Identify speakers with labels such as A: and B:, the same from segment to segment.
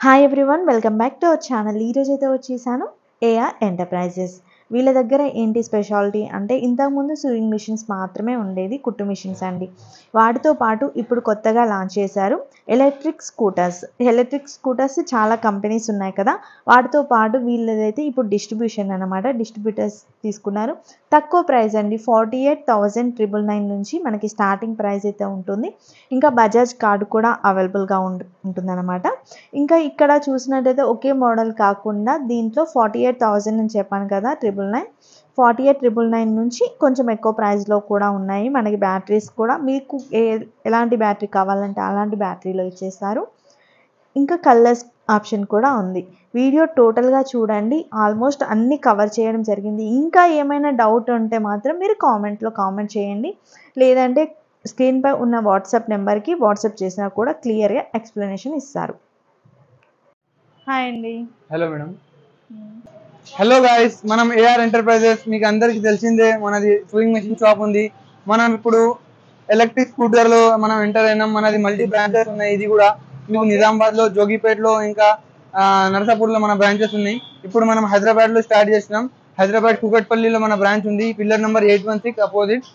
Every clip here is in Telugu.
A: Hi everyone, welcome back to our channel. ఈరోజు అయితే వచ్చేసాను ఏఆర్ ఎంటర్ప్రైజెస్. వీళ్ళ దగ్గర ఏంటి స్పెషాలిటీ అంటే ఇంతకుముందు సూయింగ్ మిషన్స్ మాత్రమే ఉండేది, కుట్టు మిషన్స్ అండి. వాటితో పాటు ఇప్పుడు కొత్తగా లాంచ్ చేశారు ఎలక్ట్రిక్ స్కూటర్స్. చాలా కంపెనీస్ ఉన్నాయి కదా, వాటితో పాటు వీళ్ళదైతే ఇప్పుడు డిస్ట్రిబ్యూషన్ అనమాట. డిస్ట్రిబ్యూటర్స్ తీసుకున్నారు. తక్కువ ప్రైస్ అండి, 48,999 నుంచి మనకి స్టార్టింగ్ ప్రైస్ అయితే ఉంటుంది. ఇంకా బజాజ్ కార్డు కూడా అవైలబుల్గా ఉంటుందన్నమాట. ఇంకా ఇక్కడ చూసినట్టయితే ఒకే మోడల్ కాకుండా దీంట్లో 48,000 అని చెప్పాను కదా, 48,999 నుంచి కొంచెం ఎక్కువ ప్రైస్లో కూడా ఉన్నాయి. మనకి బ్యాటరీస్ కూడా మీకు ఎలాంటి బ్యాటరీ కావాలంటే అలాంటి బ్యాటరీలో ఇచ్చేస్తారు. ఇంకా కలర్స్ ఆప్షన్ కూడా ఉంది. వీడియో టోటల్గా చూడండి, ఆల్మోస్ట్ అన్నీ కవర్ చేయడం జరిగింది. ఇంకా ఏమైనా డౌట్ ఉంటే మాత్రం మీరు కామెంట్ చేయండి, లేదంటే స్క్రీన్పై ఉన్న వాట్సాప్ నెంబర్కి వాట్సాప్ చేసినా కూడా క్లియర్గా ఎక్స్ప్లెనేషన్ ఇస్తారు. హాయ్ అండి.
B: Hello madam. హలో గాయస్, మనం ఏఆర్ ఎంటర్ప్రైజెస్ మీకు అందరికి తెలిసిందే, మనది సూయింగ్ మెషిన్ షాప్ ఉంది. మనం ఇప్పుడు ఎలక్ట్రిక్ స్కూటర్ లో మనం ఎంటర్ అయినాం. మనది మల్టీ బ్రాంచెస్ ఉన్నాయి. ఇది కూడా మీకు నిజామాబాద్ లో, జోగిపేటలో, ఇంకా నర్సాపూర్ లో మన బ్రాంచెస్ ఉన్నాయి. ఇప్పుడు మనం హైదరాబాద్ లో స్టార్ట్ చేసినాం. హైదరాబాద్ కుకట్పల్లిలో మన బ్రాంచ్ ఉంది. Pillar number 816 opposite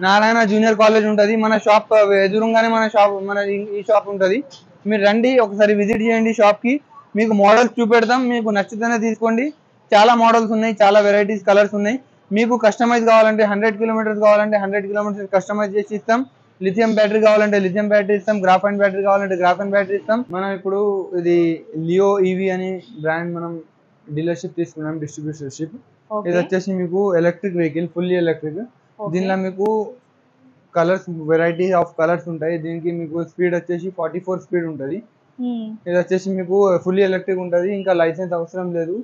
B: Narayana junior college ఉంటుంది. మన షాప్ ఎదురుగానే మన ఈ షాప్ ఉంటుంది. మీరు రండి, ఒకసారి విజిట్ చేయండి షాప్ కి. మీకు మోడల్స్ చూపెడతాం, మీకు నచ్చితేనే తీసుకోండి. చాలా మోడల్స్ ఉన్నాయి, చాలా వెరైటీస్ కలర్స్ ఉన్నాయి. మీకు కస్టమైజ్ కావాలంటే 100 కిలోమీటర్స్ కావాలంటే 100 కిలోమీటర్స్ కస్టమైజ్ చేసి ఇస్తాం. లిథియం బ్యాటరీ కావాలంటే లిథియం బ్యాటరీ ఇస్తాం. గ్రాఫైన్ బ్యాటరీ కావాలంటే గ్రాఫైన్ బ్యాటరీ ఇస్తాం. మనం ఇప్పుడు ఇది లియో ఈవీ అని బ్రాండ్ మనం డీలర్షిప్ తీసుకున్నాం, డిస్ట్రిబ్యూటర్షిప్. ఇది వచ్చేసి మీకు ఎలక్ట్రిక్ వెహికల్, ఫుల్లీ ఎలక్ట్రిక్. దీనిలో మీకు కలర్స్, వెరైటీ ఆఫ్ కలర్స్ ఉంటాయి. దీనికి మీకు స్పీడ్ వచ్చేసి 44 స్పీడ్ ఉంటుంది. ఇది వచ్చేసి మీకు ఫుల్లీ ఎలక్ట్రిక్ ఉంటుంది. ఇంకా లైసెన్స్ అవసరం లేదు,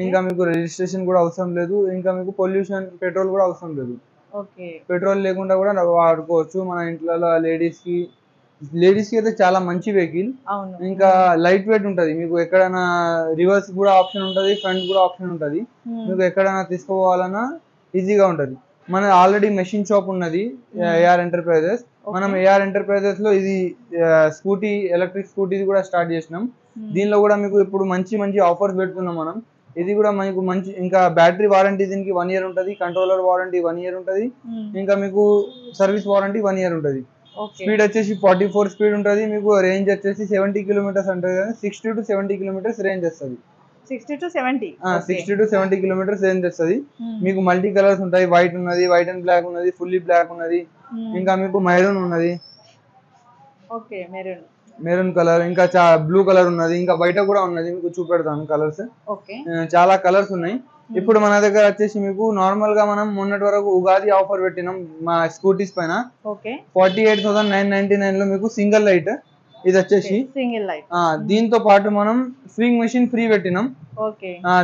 B: ఇంకా మీకు రిజిస్ట్రేషన్ కూడా అవసరం లేదు, ఇంకా మీకు పొల్యూషన్, పెట్రోల్ కూడా అవసరం లేదు. పెట్రోల్ లేకుండా కూడా వాడుకోవచ్చు. మన ఇంట్లో లేడీస్ కి అయితే చాలా మంచి వెహికల్. ఇంకా లైట్ వెయిట్ ఉంటది. మీకు ఎక్కడైనా రివర్స్ కూడా ఆప్షన్ ఉంటది, ఫ్రంట్ కూడా ఆప్షన్ ఉంటది. మీకు ఎక్కడైనా తీసుకోవాలన్నా ఈజీగా ఉంటది. మన ఆల్రెడీ మెషిన్ షాప్ ఉన్నది ఏఆర్ ఎంటర్ప్రైజెస్. మనం ఏఆర్ ఎంటర్ప్రైజెస్ లో ఇది స్కూటీ, ఎలక్ట్రిక్ స్కూటీ కూడా స్టార్ట్ చేసినాం. దీనిలో కూడా మీకు ఇప్పుడు మంచి ఆఫర్స్ పెడుతున్నాం మనం. ఇది కూడా మీకు మంచి, ఇంకా బ్యాటరీ వారంటీ దీనికి 1 year ఉంటుంది. కంట్రోలర్ వారంటీ 1 year ఉంటుంది. ఇంకా మీకు సర్వీస్ వారంటీ 1 year ఉంటుంది. స్పీడ్ వచ్చేసి 44 స్పీడ్ ఉంటుంది. మీకు రేంజ్ వచ్చేసి 70 కిలోమీటర్స్ ఉంటుంది. 60 to 70 కిలోమీటర్స్ రేంజ్ వస్తుంది.
A: 60 to 70
B: కిలోమీటర్స్ రేంజ్ వస్తుంది. మీకు మల్టీ కలర్స్ ఉంటాయి. వైట్ ఉన్నది, వైట్ అండ్ బ్లాక్ ఉన్నది, ఫుల్లీ బ్లాక్ ఉన్నది, ఇంకా మీకు మెరూన్ ఉన్నది, మెరూన్ కలర్, ఇంకా బ్లూ కలర్ ఉన్నది, ఇంకా బయట కూడా ఉన్నది. మీకు చూపెడతాను కలర్స్. చాలా కలర్స్ ఉన్నాయి. ఇప్పుడు మన దగ్గర వచ్చేసి మీకు నార్మల్ గా మనం మొన్నటి వరకు ఉగాది ఆఫర్ పెట్టినాం మా స్కూటీస్ పైన. 48,999 లో మీకు సింగిల్ లైట్. ఇది వచ్చేసి దీంతో పాటు మనం స్వింగ్ మెషిన్ ఫ్రీ పెట్టినాం.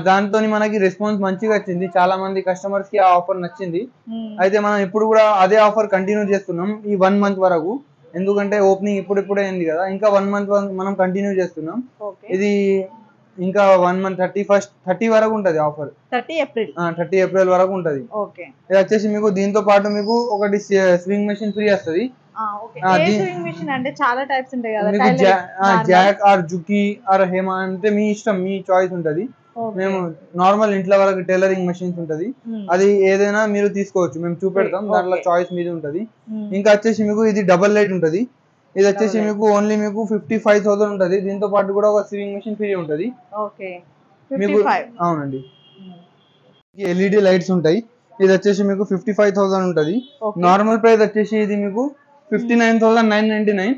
B: దాంతో మనకి రెస్పాన్స్ మంచిగా వచ్చింది. చాలా మంది కస్టమర్స్ కి ఆ ఆఫర్ నచ్చింది. అయితే మనం ఇప్పుడు కూడా అదే ఆఫర్ కంటిన్యూ చేస్తున్నాం ఈ 1 month వరకు. ఎందుకంటే ఓపెనింగ్ ఇప్పుడే అయింది కదా, ఇంకా 1 month మనం కంటిన్యూ చేస్తున్నాం. ఇది ఇంకా 1 month 30 వరకు ఉంటది ఆఫర్. 30 ఏప్రిల్ వరకు ఉంటది. ఇది వచ్చేసి మీకు దీంతో పాటు మీకు ఒకటి స్వింగ్ మెషిన్ ఫ్రీ వస్తుంది. జాక్ ఆర్ జుకీ ఆర్ హేమా అంటే మీ ఇష్టం, మీ చాయిస్ ఉంటది. మేము నార్మల్ ఇంట్లో వరకు టైలరింగ్ మెషిన్స్ ఉంటది, అది ఏదైనా మీరు తీసుకోవచ్చు. మేము చూపెడతాం, దాంట్లో చాయిస్ మీది ఉంటది. ఇంకా వచ్చేసి మీకు ఇది డబల్ లైట్ ఉంటది. ఇది వచ్చేసి మీకు ఓన్లీ మీకు 55,000 ఉంటది. దీంతో పాటు కూడా ఒక స్వింగ్ మెషిన్ ఫ్రీ ఉంటది మీకు. అవునండి, ఎల్ఈడి లైట్స్ ఉంటాయి. ఇది వచ్చేసి మీకు 55,000 ఉంటది. నార్మల్ ప్రైస్ వచ్చేసి ఇది మీకు 59,999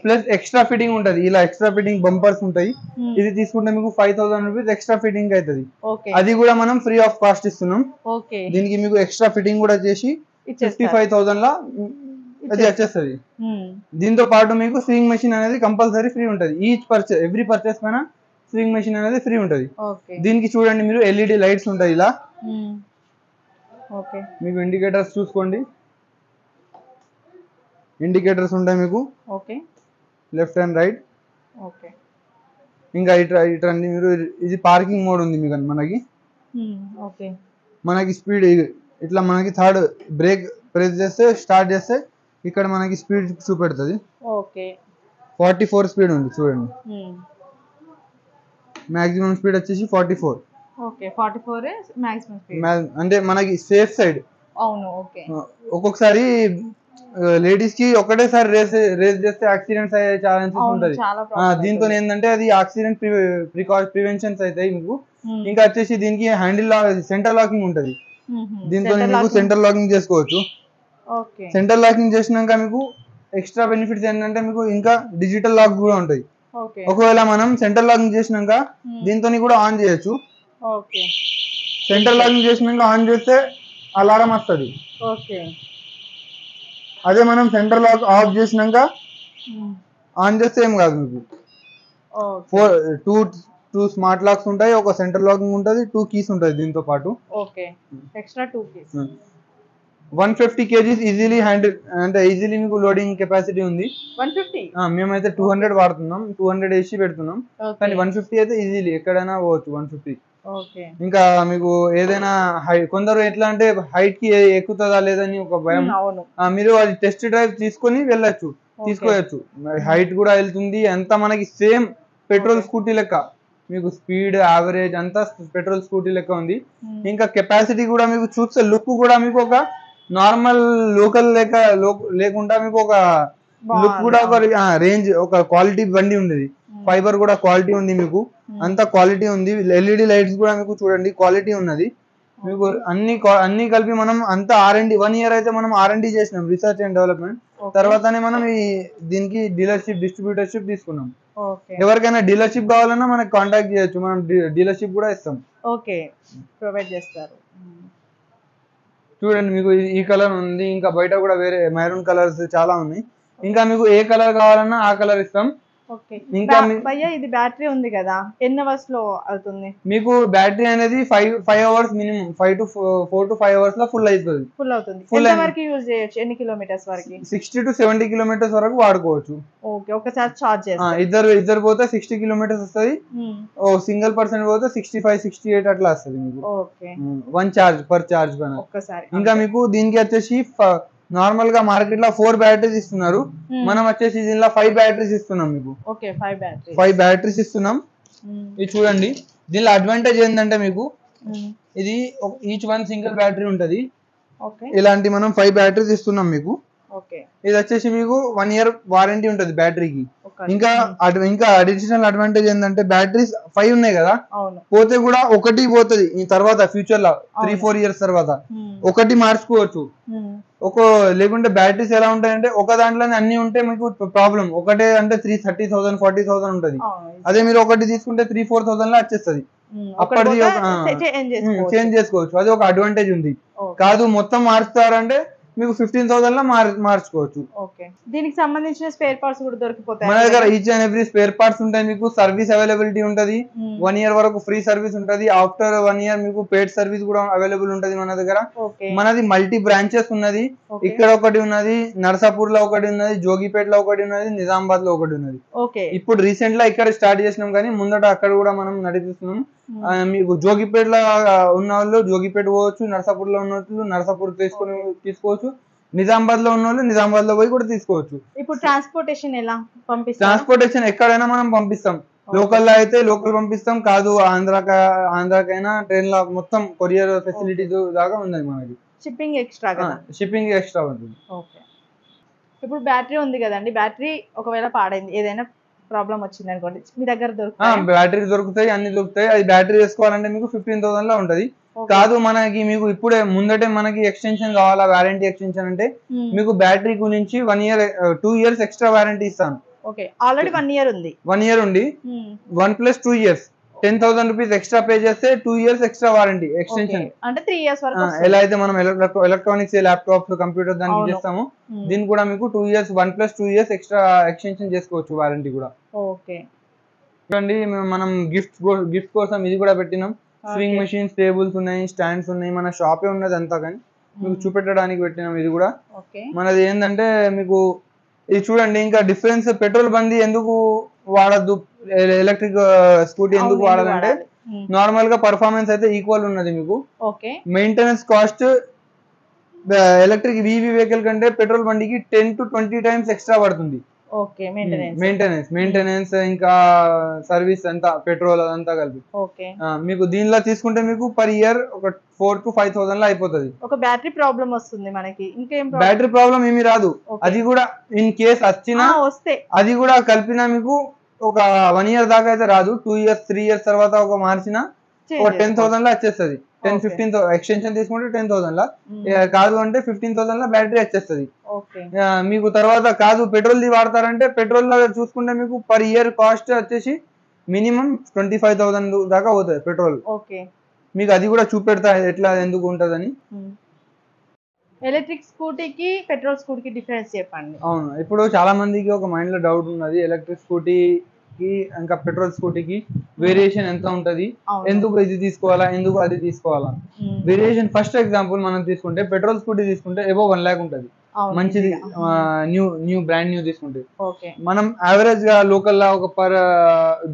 B: ప్లస్ ఎక్స్ట్రా ఫిట్టింగ్ ఉంటది. ఇలా ఎక్స్ట్రా ఫిట్టింగ్ బంపర్స్ ఉంటాయి. ఇది తీసుకుంటే మీకు 5,000 రూపీస్ ఎక్స్ట్రా ఫిట్టింగ్ అవుతుంది. అది కూడా మనం ఫ్రీ ఆఫ్ కాస్ట్ ఇస్తున్నాం. దీనికి మీకు ఎక్స్ట్రా ఫిట్టింగ్ కూడా చేసి 55,000 లా అది వచ్చేస్తుంది. దీంతో పాటు మీకు స్వింగ్ మెషిన్ అనేది కంపల్సరీ ఫ్రీ ఉంటది. ఎవ్రీ పర్చేస్ పైన స్వింగ్ మెషిన్ అనేది ఫ్రీ ఉంటది. దీనికి చూడండి, మీరు ఎల్ఈడి లైట్స్ ఉంటాయి ఇలా. మీకు ఇండికేటర్స్ చూసుకోండి, ఇండికేటర్స్ ఉంటాయి మీకు లెఫ్ట్ అండ్ రైట్. ఇంకా ఇట్రండి మీరు. ఇది పార్కింగ్ మోడ్ ఉంది మీకు. మనకి స్పీడ్ ఇట్లా మనకి థర్డ్ బ్రేక్ ప్రెస్ చేస్తే, స్టార్ట్ చేస్తే ఇక్కడ మనకి స్పీడ్ చూపెడుతుంది. 44 స్పీడ్ ఉంది చూడండి. మాక్సిమం స్పీడ్ వచ్చేసి 44.
A: ఓకే 44 మాక్సిమం స్పీడ్
B: అంటే మనకి సేఫ్ సైడ్.
A: అవును ఓకే.
B: ఒక్కొక్కసారి లేడీస్ కి ఒకటేసారి రేస్ చేస్తే యాక్సిడెంట్స్ అయ్యే ఛాన్సెస్ ఉంటది. దీంతో ఏంటంటే అది యాక్సిడెంట్ ప్రివెన్షన్స్ అవుతాయి మీకు. ఇంకా వచ్చేసి దీనికి హ్యాండిల్ సెంటర్ లాకింగ్ ఉంటది. దీంతో మీకు సెంటర్ లాకింగ్ చేసుకోవచ్చు. సెంటర్ లాకింగ్ చేసినాక మీకు ఎక్స్ట్రా బెనిఫిట్స్ ఏంటంటే మీకు ఇంకా డిజిటల్ లాక్ కూడా ఉంటాయి. ఒకవేళ మనం సెంటర్ లాకింగ్ చేసినాక దీంతో కూడా ఆన్ చేయొచ్చు. సెంటర్ లాకింగ్ చేసినాక ఆన్ చేస్తే అలారం వస్తుంది. అదే మనం సెంటర్ లాక్ ఆఫ్ చేసినాక ఆన్ చేస్తే ఏం కాదు మీకు. టూ స్మార్ట్ లాక్స్ ఉంటాయి, ఒక సెంటర్ లాకింగ్ ఉంటుంది, 2 కీస్ ఉంటాయి దీంతో పాటు. Extra 2 keys. 150 kgs easily handle అంటే ఈజీలీ మీకు లోడింగ్ కెపాసిటీ ఉంది. 150 మేమైతే 200 వాడుతున్నాం, 200 వేసి పెడుతున్నాం. కానీ 150 అయితే ఈజీలీ ఎక్కడైనా పోవచ్చు 150. ఇంకా మీకు ఏదైనా కొందరు ఎట్లా అంటే హైట్ కి ఎక్కుతుందా లేదని ఒక భయం. మీరు అది టెస్ట్ డ్రైవ్ తీసుకొని వెళ్ళొచ్చు, తీసుకోవచ్చు. హైట్ కూడా వెళ్తుంది, అంతా మనకి సేమ్ పెట్రోల్ స్కూటీ లెక్క మీకు స్పీడ్ యావరేజ్ అంతా పెట్రోల్ స్కూటీ లెక్క ఉంది. ఇంకా కెపాసిటీ కూడా మీకు చూస్తే లుక్ కూడా మీకు ఒక నార్మల్ లోకల్ లేకుండా మీకు ఒక లుక్ కూడా ఒక రేంజ్ ఒక క్వాలిటీ బండి ఉండేది. ఫైబర్ కూడా క్వాలిటీ ఉంది మీకు, అంతా క్వాలిటీ ఉంది. ఎల్ఈడి లైట్స్ కూడా మీకు చూడండి క్వాలిటీ ఉన్నది మీకు. అన్ని కలిపి మనం అంతా R&D 1 year అయితే మనం R&D చేసినాం, రీసెర్చ్ అండ్ డెవలప్మెంట్. తర్వాతనే మనం దీనికి డీలర్షిప్ డిస్ట్రిబ్యూటర్షిప్ తీసుకున్నాం. ఎవరికైనా డీలర్షిప్ కావాలన్నా మనకి కాంటాక్ట్ చేయొచ్చు, మనం డీలర్షిప్ కూడా ఇస్తాం. ప్రొవైడ్ చేస్తారు. చూడండి మీకు ఈ కలర్ ఉంది, ఇంకా బయట కూడా వేరే మెరూన్ కలర్స్ చాలా ఉన్నాయి. ఇంకా మీకు ఏ కలర్ కావాలన్నా ఆ కలర్ ఇస్తాం. ఇంకా ఇది బ్యాటరీ ఉంది కదా, ఎన్ని అవర్స్ లో అవుతుంది మీకు? బ్యాటరీ అనేది 5 hours మినిమం, 4 to 5 hours లో ఫుల్ అవుతుంది. ఎంత వరకు యూజ్ చేయొచ్చు? ఎన్ని కిలోమీటర్స్ వరకు? 60 to 70 kilometers వరకు వాడుకోవచ్చు. ఒకసారి చార్జ్ చేస్తే ఇద్దరు పోతే 60 kilometers వస్తుంది. సింగిల్ పర్సన్ పోతే 65, 68 అట్లా వస్తుంది మీకు. 1 charge per charge పైన. ఇంకా మీకు దీనికి వచ్చేసి నార్మల్ గా మార్కెట్ లో 4 బ్యాటరీస్ ఇస్తున్నారు, మనం వచ్చేసి దీనిలో 5 బ్యాటరీస్ ఇస్తున్నాం మీకు. 5 బ్యాటరీస్ ఇస్తున్నాం. ఇది చూడండి, దీనిలో అడ్వాంటేజ్ ఏంటంటే మీకు ఇది ఈచ్ వన్ సింగిల్ బ్యాటరీ ఉంటది. ఇలాంటి మనం 5 బ్యాటరీస్ ఇస్తున్నాం మీకు. ఇది వచ్చేసి మీకు 1 year వారంటీ ఉంటది బ్యాటరీకి. ఇంకా అడిషనల్ అడ్వాంటేజ్ ఏంటంటే బ్యాటరీస్ 5 ఉన్నాయి కదా, పోతే కూడా ఒకటి పోతుంది ఈ తర్వాత ఫ్యూచర్ లో 3-4 years తర్వాత ఒకటి మార్చుకోవచ్చు. లేకుంటే బ్యాటరీస్ ఎలా ఉంటాయంటే ఒక దాంట్లోనే అన్ని ఉంటే మీకు ప్రాబ్లం. ఒకటే అంటే 30,000 40,000 ఉంటది. అదే మీరు ఒకటి తీసుకుంటే 3-4,000 లో వచ్చేస్తుంది. అప్పటిది చేంజ్ చేసుకోవచ్చు, అది ఒక అడ్వాంటేజ్ ఉంది. కాదు మొత్తం మార్చుతారంటే మీకు 15,000 లో మార్చుకోవచ్చు. దీనికి సంబంధించిన స్పేర్ పార్ట్స్ కూడా దొరికిపోతాయి మన దగ్గర. Each and every spare parts ఉంటాయి మీకు. సర్వీస్ అవైలబిలిటీ ఉంటది, 1 year వరకు ఫ్రీ సర్వీస్ ఉంటది. ఆఫ్టర్ 1 year మీకు పేడ్ సర్వీస్ కూడా అవైలబుల్ ఉంటది మన దగ్గర. మనది మల్టీ బ్రాంచెస్ ఉన్నది. ఇక్కడ ఒకటి ఉన్నది, నర్సాపూర్ లో ఒకటి ఉన్నది, జోగిపేట లో ఒకటి ఉన్నది, నిజామాబాద్ లో ఒకటి ఉన్నది. ఇప్పుడు రీసెంట్ గా ఇక్కడ స్టార్ట్ చేసినాం, కానీ ముందట అక్కడ కూడా మనం నడిపిస్తున్నాం. మీకు జోగిపేటలో ఉన్న వాళ్ళు జోగిపేట పోవచ్చు, నర్సాపూర్ లో ఉన్న వాళ్ళు నర్సాపూర్ తీసుకోవచ్చు, నిజామాబాద్ లో ఉన్న వాళ్ళు నిజామాబాద్ లో పోయి కూడా తీసుకోవచ్చు. ఇప్పుడు ట్రాన్స్పోర్టేషన్ ఎలా పంపిస్తాం? ట్రాన్స్పోర్టేషన్ ఎక్కడైనా మనం పంపిస్తాం. లోకల్ లో అయితే లోకల్ పంపిస్తాం, కాదు ఆంధ్రాకైనా ట్రైన్ లో మొత్తం కొరియర్ ఫెసిలిటీస్ దాకా ఉంది మనకి. షిప్పింగ్ ఎక్స్ట్రా ఉంటుంది. ఇప్పుడు బ్యాటరీ ఉంది కదండి, బ్యాటరీ ఒకవేళ పాడైంది, ఏదైనా ప్రాబ్లం వచ్చింది అనుకోండి, మీ దగ్గర దొరుకుతాయి? బ్యాటరీ దొరుకుతాయి, అన్ని దొరుకుతాయి. అది బ్యాటరీ వేసుకోవాలంటే మీకు 15,000 లో ఉంటది. కాదు మనకి మీకు ఇప్పుడే ముందటే మనకి ఎక్స్టెన్షన్ కావాలా, వారంటీ ఎక్స్టెన్షన్ అంటే మీకు బ్యాటరీ గురించి 1 year 2 years ఎక్స్ట్రా వారంటీ ఇస్తాను. ఆల్రెడీ 1 year ఉంది. 1 year ఉంది. 1 + 2 years 10,000 rupees ఎక్స్ట్రా పే చేస్తే 2 years ఎక్స్ట్రా వారంటీ ఎక్స్టెన్షన్. అంటే 3 years వరకు. ఎలా అయితే మనం ఎలక్ట్రానిక్స్, ల్యాప్టాప్స్, కంప్యూటర్ దానికి చేస్తాము, దీన్ని కూడా మీకు 2 years 1 + 2 years ఎక్స్ట్రా ఎక్స్టెన్షన్ చేసుకోవచ్చు వారంటీ కూడా. చూడండి మనం గిఫ్ట్ కోసం ఇది కూడా పెట్టినాం. స్వింగ్ మెషిన్స్, టేబుల్స్ ఉన్నాయి, స్టాండ్స్ ఉన్నాయి, మన షాపే ఉన్నది అంతా, కానీ మీకు చూపెట్టడానికి పెట్టినాం. ఇది కూడా మనది ఏంటంటే మీకు ఇది చూడండి. ఇంకా డిఫరెన్స్ పెట్రోల్ బండి ఎందుకు వాడద్దు, ఎలక్ట్రిక్ స్కూటీ ఎందుకు వాడాలంటే నార్మల్ గా పర్ఫార్మెన్స్ అయితే ఈక్వల్ ఉన్నది మీకు. Maintenance cost electric EV vehicle కంటే పెట్రోల్ బండికి 10 to 20 times ఎక్స్ట్రా పడుతుంది.
A: ఓకే.
B: మెయింటెనెన్స్ ఇంకా సర్వీస్ అంతా పెట్రోల్ అదంతా కలిపి.
A: ఓకే.
B: మీకు దీనిలో తీసుకుంటే మీకు పర్ ఇయర్ ఒక 4,000 to 5,000 లో అయిపోతుంది.
A: ఒక బ్యాటరీ ప్రాబ్లం వస్తుంది మనకి, ఇంకేం
B: బ్యాటరీ ప్రాబ్లం ఏమీ రాదు. అది కూడా ఇన్ కేస్ వచ్చినా
A: వస్తే అది
B: కూడా కలిపినా మీకు ఒక 1 year దాకా అయితే రాదు. 2 years 3 years తర్వాత ఒక మార్చినా ఒక 10,000 లో వచ్చేస్తుంది. 10-15 ఎక్స్టెన్షన్ తీసుకుంటే 10,000 లా, కాదు అంటే 15,000 లో బ్యాటరీ వచ్చేస్తుంది. మీకు తర్వాత కాదు పెట్రోల్ ది వాడతారంటే పెట్రోల్ లో చూసుకుంటే మీకు పర్ ఇయర్ కాస్ట్ వచ్చేసి మినిమం 25,000 దాకా అవుతుంది పెట్రోల్. మీకు అది కూడా చూపెడతా ఎట్లా ఎందుకు ఉంటదని.
A: ఎలక్ట్రిక్ స్కూటీకి పెట్రోల్ స్కూటీకి డిఫరెన్స్ చెప్పండి.
B: అవును, ఇప్పుడు చాలా మందికి ఒక మైండ్ లో డౌట్ ఉన్నది, ఎలక్ట్రిక్ స్కూటీకి ఇంకా పెట్రోల్ స్కూటీకి వేరియేషన్ ఎంత ఉంటది, ఎందుకు ఇది తీసుకోవాలా ఎందుకు అది తీసుకోవాలా. వేరియేషన్ ఫస్ట్ ఎగ్జాంపుల్ మనం తీసుకుంటే పెట్రోల్ స్కూటీ తీసుకుంటే ఎబో 1 lakh ఉంటది, మంచిది న్యూ బ్రాండ్ న్యూ తీసుకుంటే. మనం యావరేజ్ గా లోకల్ లా ఒక పర్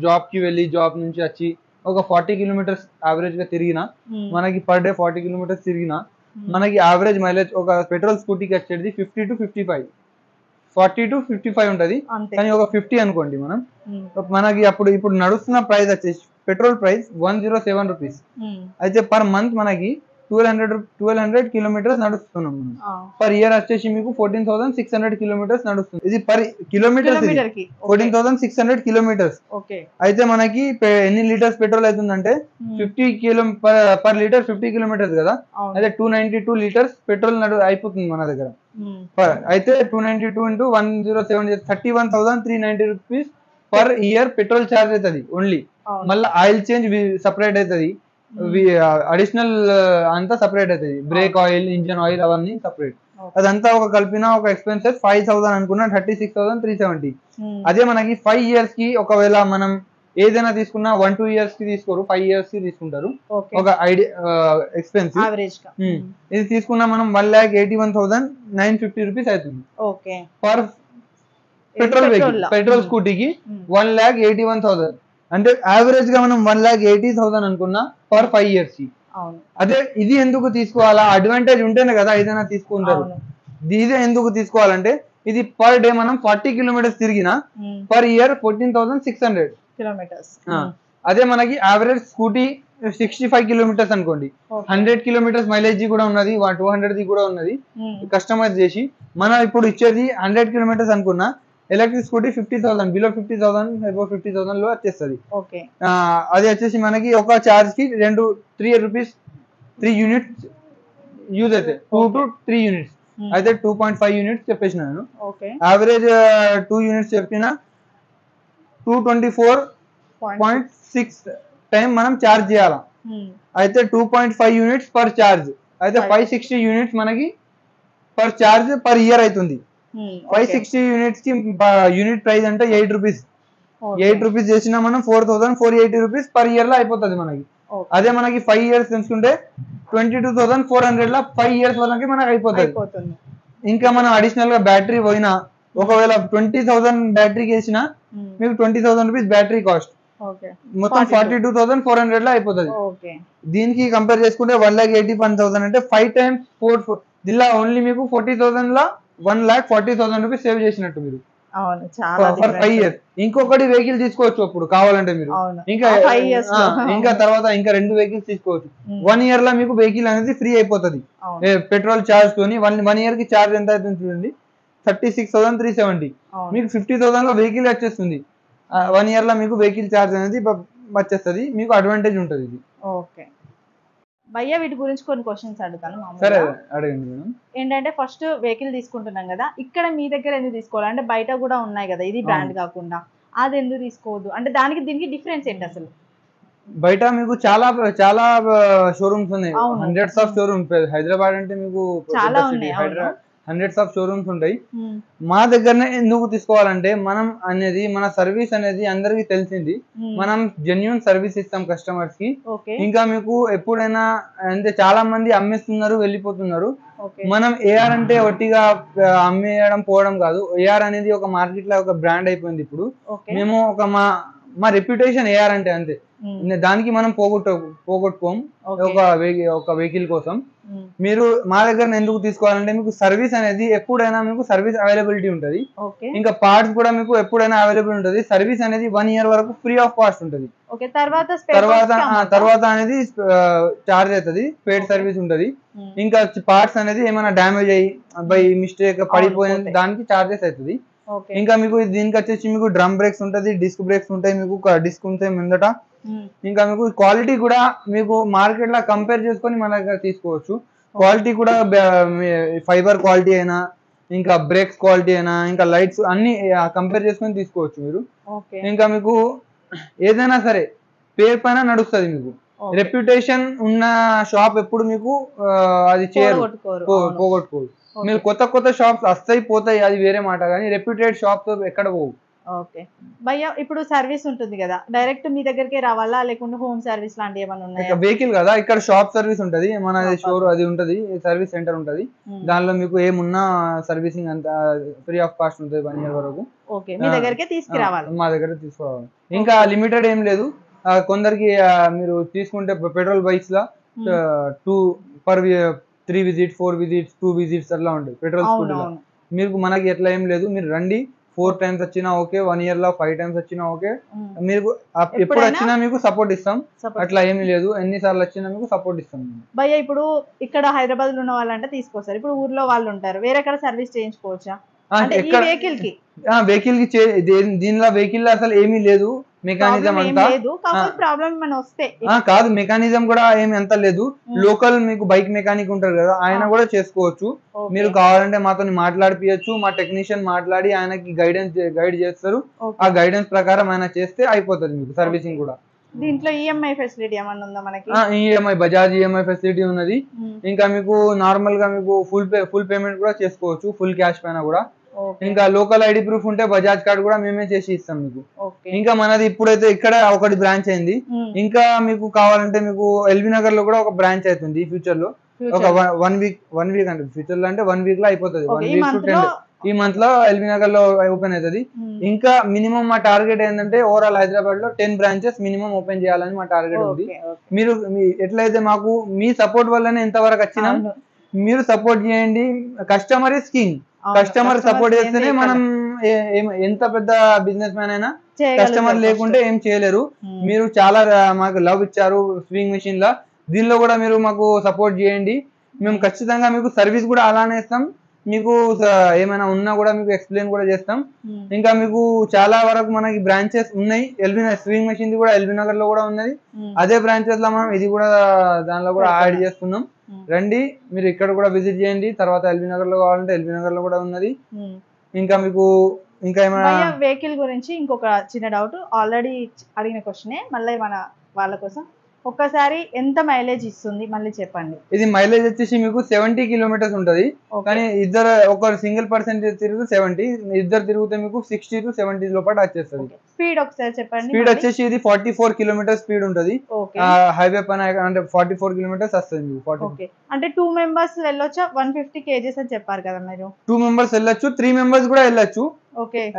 B: జాబ్ కి వెళ్ళి జాబ్ నుంచి వచ్చి ఒక 40 kilometers యావరేజ్ గా తిరిగినా మనకి పర్ డే 40 kilometers తిరిగినా మనకి యావరేజ్ మైలేజ్ ఒక పెట్రోల్ స్కూటీకి వచ్చేది 50 to 55, 40 to 55 ఉంటది. కానీ ఒక 50 అనుకోండి మనం, మనకి అప్పుడు ఇప్పుడు నడుస్తున్న ప్రైస్ వచ్చేసి పెట్రోల్ ప్రైస్ 107 రూపీస్. అయితే పర్ మంత్ మనకి 1200 kilometers నడుస్తున్నాం మనం. పర్ ఇయర్ వచ్చేసి మీకు 14,600 kilometers నడుస్తుంది. ఇది పర్ కిలోమీటర్ 14,600 kilometers. అయితే మనకి ఎన్ని లీటర్స్ పెట్రోల్ అవుతుందంటే 50 పర్ లీటర్ 50 kilometers కదా, అయితే 292 liters పెట్రోల్ అయిపోతుంది మన దగ్గర. అయితే 292 into 107 31,390 rupees per year petrol charge అవుతుంది ఓన్లీ. మళ్ళీ ఆయిల్ చేంజ్ సపరేట్ అవుతుంది, అడిషనల్ అంతా సపరేట్ అవుతుంది, బ్రేక్ ఆయిల్ ఇంజన్ ఆయిల్ అవన్నీ సపరేట్. అదంతా ఒక కలిపిన ఒక ఎక్స్పెన్సెస్ 5,000 అనుకున్నా 36,370. అదే మనకి 5 years కి ఒకవేళ మనం ఏదైనా తీసుకున్నా 1-2 years కి తీసుకోరు, 5 years కి తీసుకుంటారు. ఒక ఐడియా ఎక్స్పెన్సివ్ ఇది తీసుకున్నా మనం 1,81,950 rupees అవుతుంది పర్ పెట్రోల్ వెహికల్. పెట్రోల్ స్కూటీకి 1,81,000 అంటే యావరేజ్ గా మనం 1,80,000 అనుకున్నా పర్ 5 years కి. అదే ఇది ఎందుకు తీసుకోవాలా, అడ్వాంటేజ్ ఉంటేనే కదా ఏదైనా తీసుకుంటారు. ఇదే ఎందుకు తీసుకోవాలంటే ఇది పర్ డే మనం 40 kilometers తిరిగినా పర్ ఇయర్ 14,600 kilometers. అదే మనకి యావరేజ్ స్కూటీ 65 kilometers అనుకోండి, 100 kilometers మైలేజ్ కూడా ఉన్నది, 200 కూడా ఉన్నది. కస్టమైజ్ చేసి మనం ఇప్పుడు ఇచ్చేది 100 kilometers అనుకున్నా ఎలక్ట్రిక్ స్కూటీ 50,000 బిలో 50,000 అబౌవ్ 50,000 లో వచ్చేస్తుంది. అది వచ్చేసి మనకి ఒక చార్జ్ కి 3 rupees 3 units యూజ్ అయితే 2 to 3 units అయితే 2.5 units చెప్పేసిన నేను. యావరేజ్ 2 units చెప్పిన 224.6 టైం మనం చార్జ్ చేయాలా. అయితే 2.5 units పర్ చార్జ్ అయితే 560 units మనకి పర్ చార్జ్ పర్ ఇయర్ అవుతుంది. 560 units కి యూనిట్ ప్రైస్ అంటే 8 rupees. 8 rupees చేసినా మనం 4,480 rupees పర్ ఇయర్ లో అయిపోతుంది మనకి. అదే మనకి 5 years తీసుకుంటే 22,400 లో 5 years వరకు మనకి అయిపోతుంది. ఇంకా మనం అడిషనల్ గా బ్యాటరీ పోయినా ఒకవేళ 20,000 బ్యాటరీకి వేసినా మీకు 20,000 rupees బ్యాటరీ కాస్ట్, మొత్తం 42,400 లో అయిపోతుంది. దీనికి కంపేర్ చేసుకుంటే 1,81,000 అంటే 5 times 4 దిల్లా ఓన్లీ మీకు 40,000 లో 1,40,000 rupees సేవ్ చేసినట్టు మీరు ఫర్ 5 years. ఇంకొకటి వెహికల్ తీసుకోవచ్చు అప్పుడు కావాలంటే మీరు, ఇంకా తర్వాత ఇంకా 2 వెహికల్స్ తీసుకోవచ్చు. 1 year లో మీకు వెహికల్ అనేది ఫ్రీ అయిపోతుంది పెట్రోల్ చార్జ్ తోని. 1 year కి చార్జ్ ఎంత అవుతుంది చూడండి, 36,370. మీకు 50,000 లో వెహికల్ వచ్చేస్తుంది. 1 year లో మీకు వెహికల్ చార్జ్ అనేది వచ్చేస్తుంది, మీకు అడ్వాంటేజ్ ఉంటుంది ఇది.
A: భయ్య వీటి గురించి కొన్ని క్వశ్చన్స్ అడుగుతాను.
B: సరే అడగండి మేడం.
A: ఏంటంటే ఫస్ట్ వెహికల్ తీసుకుంటున్నాం కదా, ఇక్కడ మీ దగ్గర ఎందుకు తీసుకోవాలి అంటే బయట కూడా ఉన్నాయి కదా ఇది బ్రాండ్ కాకుండా, అది ఎందుకు తీసుకోవద్దు అంటే దానికి దీనికి డిఫరెన్స్ ఏంటి అసలు?
B: బయట మీకు చాలా చాలా షోరూమ్స్ ఉన్నాయి, హండ్రెడ్స్ ఆఫ్ షోరూమ్స్. హైదరాబాద్ అంటే మీకు
A: చాలా ఉన్నాయి,
B: హండ్రెడ్స్ ఆఫ్ షోరూమ్స్ ఉంటాయి. మా దగ్గరనే ఎందుకు తీసుకోవాలంటే మనం అనేది మన సర్వీస్ అనేది అందరికి తెలిసింది, మనం జెన్యూన్ సర్వీస్ ఇస్తాం కస్టమర్స్ కి. ఇంకా మీకు ఎప్పుడైనా అంటే చాలా మంది అమ్మేస్తున్నారు వెళ్ళిపోతున్నారు, మనం ఏఆర్ అంటే ఒట్టిగా అమ్మేయడం పోవడం కాదు. ఏఆర్ అనేది ఒక మార్కెట్ లో ఒక బ్రాండ్ అయిపోయింది ఇప్పుడు. మేము ఒక మా రెప్యుటేషన్ ఏఆర్ అంటే అంతే, దానికి మనం పోగొట్టుకోం ఒక వెహికల్ కోసం. మీరు మా దగ్గర ఎందుకు తీసుకోవాలంటే మీకు సర్వీస్ అనేది ఎప్పుడైనా మీకు సర్వీస్ అవైలబిలిటీ ఉంటుంది. ఇంకా పార్ట్స్ కూడా మీకు ఎప్పుడైనా అవైలబుల్ ఉంటుంది. సర్వీస్ అనేది 1 year వరకు ఫ్రీ ఆఫ్ కాస్ట్ ఉంటుంది. తర్వాత అనేది చార్జ్ అవుతుంది, పెయిడ్ సర్వీస్ ఉంటుంది. ఇంకా పార్ట్స్ అనేది ఏమైనా డ్యామేజ్ అయ్యి బై మిస్టేక్ పడిపోయిన దానికి చార్జెస్ అవుతుంది. ఇంకా మీకు దీనికి వచ్చేసి మీకు డ్రమ్ బ్రేక్స్ ఉంటుంది, డిస్క్ బ్రేక్స్ ఉంటాయి, మీకు డిస్క్ ఉంటాయి ముందట. ఇంకా మీకు క్వాలిటీ కూడా మీకు మార్కెట్ లో కంపేర్ చేసుకొని మన దగ్గర తీసుకోవచ్చు. క్వాలిటీ కూడా ఫైబర్ క్వాలిటీ అయినా, ఇంకా బ్రేక్స్ క్వాలిటీ అయినా, ఇంకా లైట్స్ అన్ని కంపేర్ చేసుకొని తీసుకోవచ్చు మీరు. ఇంకా మీకు ఏదైనా సరే పేరు పైన నడుస్తుంది. మీకు రెప్యుటేషన్ ఉన్న షాప్ ఎప్పుడు మీకు అది చేయరు, పోగొట్టుకోరు. మీరు కొత్త షాప్స్ వస్తాయి పోతాయి, అది వేరే మాట, కానీ రెప్యూటెడ్ షాప్స్ ఎక్కడ పోవు.
A: ఓకే భయ్య, ఇప్పుడు సర్వీస్ ఉంటుంది కదా, డైరెక్ట్ మీ దగ్గరికి రావాలా లేకుంటే హోమ్ సర్వీస్ లాంటివి ఏమైనా ఉన్నాయా?
B: వెహికల్ కదా, ఇక్కడ షాప్ సర్వీస్ ఉంటది, మన షోర్ అది ఉంటది, సర్వీస్ సెంటర్ ఉంటది. దానిలో మీకు ఏమున్నా సర్వీసింగ్ అంతా ఫ్రీ ఆఫ్ కాస్ట్ ఉంటుంది 1 year వరకు.
A: ఓకే, మీ దగ్గరికి తీసుకురావాలి,
B: మా దగ్గర తీసుకోవాలి. ఇంకా లిమిటెడ్ ఏం లేదు. కొందరికి మీరు తీసుకుంటే పెట్రోల్ బైక్స్ లా 3 visits 4 visits 2 visits అట్లా ఉంటాయి పెట్రోల్ స్కూటీలో. మీకు మనకి ఎట్లా ఏం లేదు, మీరు రండి, 4 times వచ్చినా ఓకే, 1 year లో 5 times వచ్చినా ఓకే, మీరు ఎప్పుడు వచ్చినా మీకు సపోర్ట్ ఇస్తాం. అట్లా ఏమీ లేదు, ఎన్నిసార్లు వచ్చినా మీకు సపోర్ట్ ఇస్తాం.
A: భయ్య ఇప్పుడు ఇక్కడ హైదరాబాద్ లో ఉన్న వాళ్ళంటే తీసుకొస్తారు, ఇప్పుడు ఊర్లో వాళ్ళు ఉంటారు, వేరే ఎక్కడ సర్వీస్ చేయించుకోవచ్చా? వెహికల్ కి
B: దీనిలో వెహికల్ అసలు ఏమీ లేదు, మెకానిజం అంతా కాదు, మెకానిజం కూడా ఏమి అంత లేదు. లోకల్ మీకు బైక్ మెకానిక్ ఉంటారు కదా, ఆయన కూడా చేసుకోవచ్చు. మీరు కావాలంటే మాతో మాట్లాడిపియచ్చు, మా టెక్నీషియన్ మాట్లాడి ఆయనకి గైడ్ చేస్తారు. ఆ గైడెన్స్ ప్రకారం ఆయన చేస్తే అయిపోతుంది మీకు సర్వీసింగ్ కూడా.
A: దీంట్లో ఈఎంఐ ఫెసిలిటీ ఏమన్నా ఉందా మనకి?
B: ఈఎంఐ బజాజ్ ఈఎంఐ ఫెసిలిటీ ఉన్నది. ఇంకా మీకు నార్మల్ గా మీకు ఫుల్ పేమెంట్ కూడా చేసుకోవచ్చు, ఫుల్ క్యాష్ పైన కూడా. ఇంకా లోకల్ ఐడి ప్రూఫ్ ఉంటే బజాజ్ కార్డ్ కూడా మేమే చేసి ఇస్తాం మీకు. ఇంకా మనది ఇప్పుడైతే ఇక్కడ ఒకటి బ్రాంచ్ అయింది, ఇంకా మీకు కావాలంటే మీకు ఎల్బీ నగర్ లో కూడా ఒక బ్రాంచ్ అవుతుంది ఫ్యూచర్ లో. ఒక 1 week అంటే ఫ్యూచర్ లో అంటే 1 week లో అయిపోతుంది. 1 week to 10 days ఈ మంత్ లో ఎల్బీ నగర్ లో ఓపెన్ అవుతుంది. ఇంకా మినిమం మా టార్గెట్ ఏంటంటే ఓవరాల్ హైదరాబాద్ లో 10 branches మినిమం ఓపెన్ చేయాలని మా టార్గెట్ ఉంది. మీరు ఎట్లయితే మాకు మీ సపోర్ట్ వల్లనే ఎంతవరకు వచ్చినా, మీరు సపోర్ట్ చేయండి. Customer is king, customer support చేస్తేనే మనం ఎంత పెద్ద బిజినెస్ మ్యాన్ అయినా కస్టమర్ లేకుంటే ఏం చేయలేరు. మీరు చాలా మాకు లవ్ ఇచ్చారు స్వింగ్ మెషిన్ లా, దీనిలో కూడా మీరు మాకు సపోర్ట్ చేయండి. మేము ఖచ్చితంగా మీకు సర్వీస్ కూడా అలానే ఇస్తాం, మీకు ఏమైనా ఉన్నా కూడా మీకు ఎక్స్ప్లెయిన్ కూడా చేస్తాం. ఇంకా మీకు చాలా వరకు మనకి బ్రాంచెస్ ఉన్నాయి. స్వింగ్ మెషిన్ కూడా ఎల్బీ నగర్ లో కూడా ఉన్నది. అదే బ్రాంచెస్ లో మనం ఇది కూడా దానిలో కూడా యాడ్ చేస్తున్నాం. రండి, మీరు ఇక్కడ కూడా విజిట్ చేయండి. తర్వాత ఎల్బీ నగర్ లో కావాలంటే ఎల్బీ నగర్ లో కూడా ఉన్నది. ఇంకా మీకు ఇంకా ఏమైనా
A: వెహికల్ గురించి ఇంకొక చిన్న డౌట్, ఆల్రెడీ అడిగిన క్వశ్చనే మళ్ళీ మన వాళ్ళ కోసం, ఒక్కసారి ఎంత మైలేజ్ ఇస్తుంది మళ్ళీ చెప్పండి.
B: ఇది మైలేజ్ వచ్చేసి మీకు 70 kilometers ఉంటది, కానీ ఇద్దరు ఒక సింగిల్ పర్సన్ తిరుగుతూ 70, ఇద్దరు తిరిగితే మీకు 60 to 70 లోపల వచ్చేస్తుంది.
A: స్పీడ్ ఒకసారి చెప్పండి.
B: స్పీడ్ వచ్చేసి ఇది 44 kilometers స్పీడ్ ఉంటది. హైవే పైన అంటే 44 kilometers వస్తుంది మీకు.
A: అంటే 2 members వెళ్ళొచ్చా? 150 kgs అని చెప్పారు కదా మీరు.
B: 2 members వెళ్ళొచ్చు, 3 members కూడా వెళ్ళొచ్చు.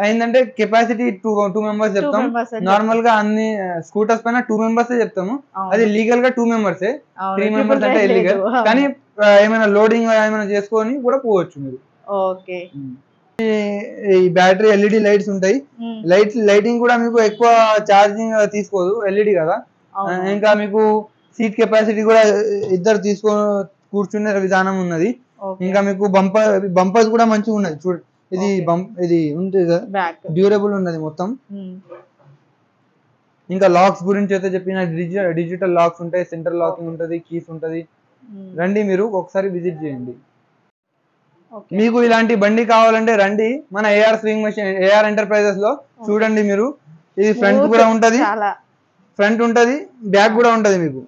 B: ఏంటంటే కెపాసిటీ 2 members చెప్తాం. నార్మల్ గా అన్ని స్కూటర్స్ పైన 2 members చెప్తాము, అది లీగల్ గా 2 members. 3 members అంటే ఇల్లీగల్, కానీ ఏమైనా లోడింగ్ ఏమైనా చేసుకొని కూడా పోవచ్చు మీరు. ఈ బ్యాటరీ ఎల్ఈడి లైట్స్ ఉంటాయి, లైటింగ్ కూడా మీకు ఎక్కువ ఛార్జింగ్ తీసుకోదు, ఎల్ఈడి కదా. ఇంకా మీకు సీట్ కెపాసిటీ కూడా ఇద్దరు కూర్చునే విధానం ఉన్నది. ఇంకా మీకు బంపర్స్ కూడా మంచిగా ఉన్నది చూడండి. ఇది ఉంటుంది కదా, డ్యూరబుల్ ఉన్నది మొత్తం. ఇంకా లాక్స్ గురించి అయితే చెప్పిన, డిజిటల్ లాక్స్ ఉంటాయి, సెంటర్ లాకింగ్ ఉంటది, కీస్ ఉంటది. రండి, మీరు ఒకసారి విజిట్ చేయండి. మీకు ఇలాంటి బండి కావాలంటే రండి మన AR swing machine, AR Enterprises లో చూడండి. మీరు ఇది ఫ్రంట్ కూడా ఉంటది, ఫ్రంట్ ఉంటది, బ్యాక్ కూడా ఉంటది. మీకు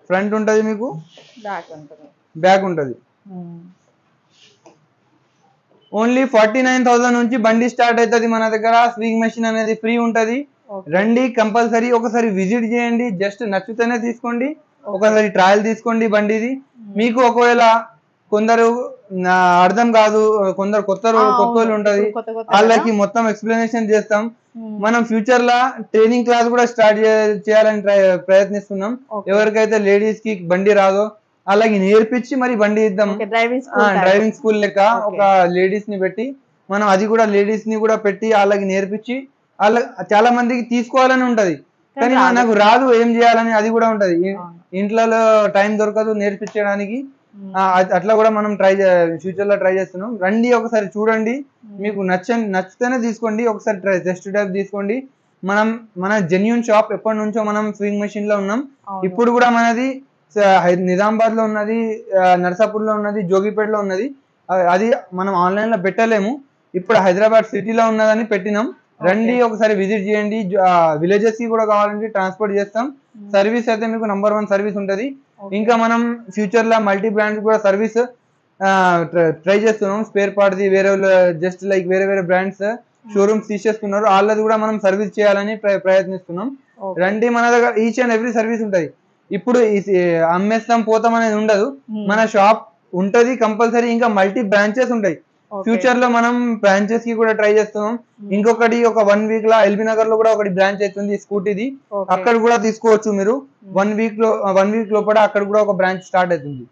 B: ఫ్రంట్ ఉంటది, మీకు బ్యాక్ ఉంటది. ఓన్లీ 49,000 నుంచి బండి స్టార్ట్ అవుతుంది మన దగ్గర. స్వింగ్ మెషిన్ అనేది ఫ్రీ ఉంటది. రండి, కంపల్సరీ ఒకసారి విజిట్ చేయండి. జస్ట్ నచ్చితేనే తీసుకోండి, ఒకసారి ట్రయల్ తీసుకోండి బండిది. మీకు ఒకవేళ కొందరు అర్థం కాదు, కొందరు కొత్త వాళ్ళు ఉంటది, వాళ్ళకి మొత్తం ఎక్స్ప్లెనేషన్ చేస్తాం. మనం ఫ్యూచర్ లా ట్రైనింగ్ క్లాస్ కూడా స్టార్ట్ చేయాలని ప్రయత్నిస్తున్నాం. ఎవరికైతే లేడీస్ కి బండి రాదో అలాగే నేర్పించి మరి బండి ఇద్దాం. డ్రైవింగ్ స్కూల్ లెక్క ఒక లేడీస్ ని పెట్టి మనం అది కూడా లేడీస్ ని కూడా పెట్టి వాళ్ళకి నేర్పించి వాళ్ళ చాలా మందికి తీసుకోవాలని ఉంటది, కానీ నాకు రాదు ఏం చేయాలని అది కూడా ఉంటది. ఇంట్లో టైం దొరకదు నేర్పించడానికి. అట్లా కూడా మనం ఫ్యూచర్ లో ట్రై చేస్తున్నాం. రండి ఒకసారి చూడండి, మీకు నచ్చితేనే తీసుకోండి. ఒకసారి టెస్ట్ డ్రైవ్ తీసుకోండి. మన జెన్యూన్ షాప్ ఎప్పటి నుంచో మనం స్వింగ్ మెషిన్ లో ఉన్నాం. ఇప్పుడు కూడా మనది నిజామాబాద్ లో ఉన్నది, నర్సాపూర్ లో ఉన్నది, జోగిపేటలో ఉన్నది. అది మనం ఆన్లైన్ లో పెట్టలేము, ఇప్పుడు హైదరాబాద్ సిటీలో ఉన్నదని పెట్టినాం. రండి ఒకసారి విజిట్ చేయండి. విలేజెస్ కి కూడా కావాలంటే ట్రాన్స్పోర్ట్ చేస్తాం. సర్వీస్ అయితే మీకు నంబర్ 1 సర్వీస్ ఉంటది. ఇంకా మనం ఫ్యూచర్ లో మల్టీ బ్రాండ్స్ కూడా సర్వీస్ ట్రై చేస్తున్నాం. స్పేర్ పార్ట్ ది వేరే జస్ట్ లైక్ వేరే వేరే బ్రాండ్స్ షోరూమ్స్ తీసేస్తున్నారు, వాళ్ళది కూడా మనం సర్వీస్ చేయాలని ప్రయత్నిస్తున్నాం. రండి, మన దగ్గర ఈచ్ అండ్ ఎవ్రీ సర్వీస్ ఉంటాయి. ఇప్పుడు అమ్మేస్తాం పోతాం అనేది ఉండదు, మన షాప్ ఉంటది కంపల్సరీ. ఇంకా మల్టీ బ్రాంచెస్ ఉంటాయి. ఫ్యూచర్ లో మనం బ్రాంచెస్ కి కూడా ట్రై చేస్తున్నాం. ఇంకొకటి ఒక 1 వీక్ లా ఎల్బీ నగర్ లో కూడా ఒకటి బ్రాంచ్ అవుతుంది స్కూటీది, అక్కడ కూడా తీసుకోవచ్చు మీరు. 1 వీక్ లోపల అక్కడ కూడా ఒక బ్రాంచ్ స్టార్ట్ అవుతుంది.